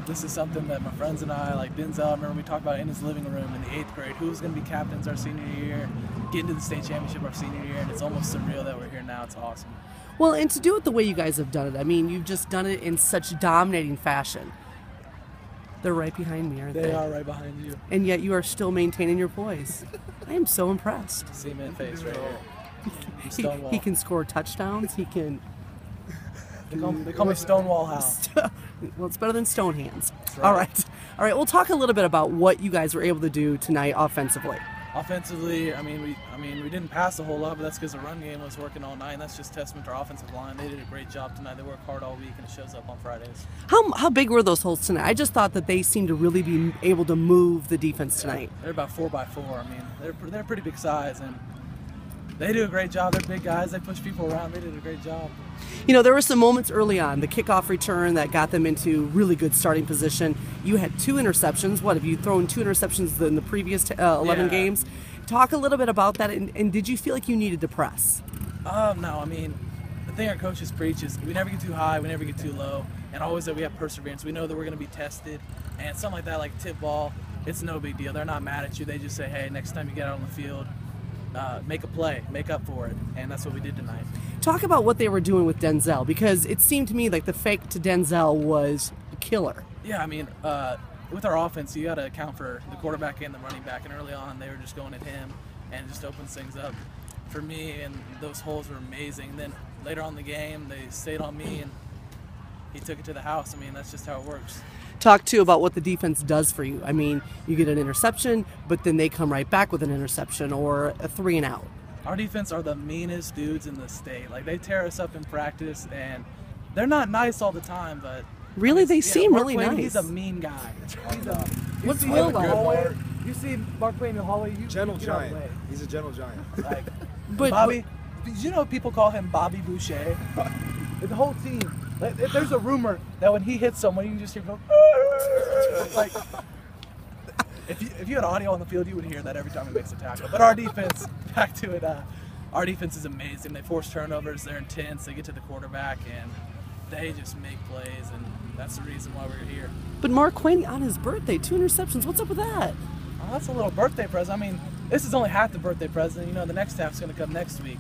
this is something that my friends and I, like Denzel, I remember we talked about in his living room in the 8th grade, who was going to be captains our senior year, getting to the state championship our senior year, and it's almost surreal that we're here now. It's awesome. Well, and to do it the way you guys have done it, I mean, you've just done it in such dominating fashion. They're right behind me, aren't they? They are right behind you. And yet you are still maintaining your poise. I am so impressed. Cement face right here. He can score touchdowns. He can... They call me Stonewall Howell. Well, it's better than stone hands. Right. All right. We'll talk a little bit about what you guys were able to do tonight offensively. Offensively, I mean, we didn't pass a whole lot, but that's because the run game was working all night. And that's just testament to our offensive line. They did a great job tonight. They work hard all week, and it shows up on Fridays. How big were those holes tonight? I just thought that they seemed to really be able to move the defense tonight. They're about 4x4. I mean, they're pretty big size, and they do a great job. They're big guys. They push people around. They did a great job. You know, there were some moments early on, the kickoff return that got them into really good starting position. You had 2 interceptions. What, have you thrown 2 interceptions in the previous 11 games? Talk a little bit about that, and did you feel like you needed to press? No, I mean, the thing our coaches preach is we never get too high, we never get too low, and always that we have perseverance. We know that we're going to be tested, and something like that, like tip ball, it's no big deal. They're not mad at you. They just say, hey, next time you get out on the field, make a play, make up for it, and that's what we did tonight. Talk about what they were doing with Denzel, because it seemed to me like the fake to Denzel was a killer. Yeah, I mean, with our offense, you got to account for the quarterback and the running back, and early on they were just going at him and just opens things up for me, and those holes were amazing. Then later on in the game, they stayed on me, and he took it to the house. I mean, that's just how it works. Talk, too, about what the defense does for you. I mean, you get an interception, but then they come right back with an interception or a 3-and-out. Our defense are the meanest dudes in the state. Like, they tear us up in practice, and they're not nice all the time, but... Really? They seem really nice. He's a mean guy. What's Will like? You see Mark Wayne in the hallway, gentle giant. He's a gentle giant. Like, But Bobby, you know people call him Bobby Boucher? The whole team. There's a rumor that when he hits someone, you can just hear him go, like, if you had audio on the field, you would hear that every time he makes a tackle. But our defense, back to it, our defense is amazing. They force turnovers, they're intense, they get to the quarterback, and they just make plays, and that's the reason why we're here. But Mark Quinn on his birthday, 2 interceptions. What's up with that? Oh, that's a little birthday present. I mean, this is only half the birthday present. You know, the next half's going to come next week.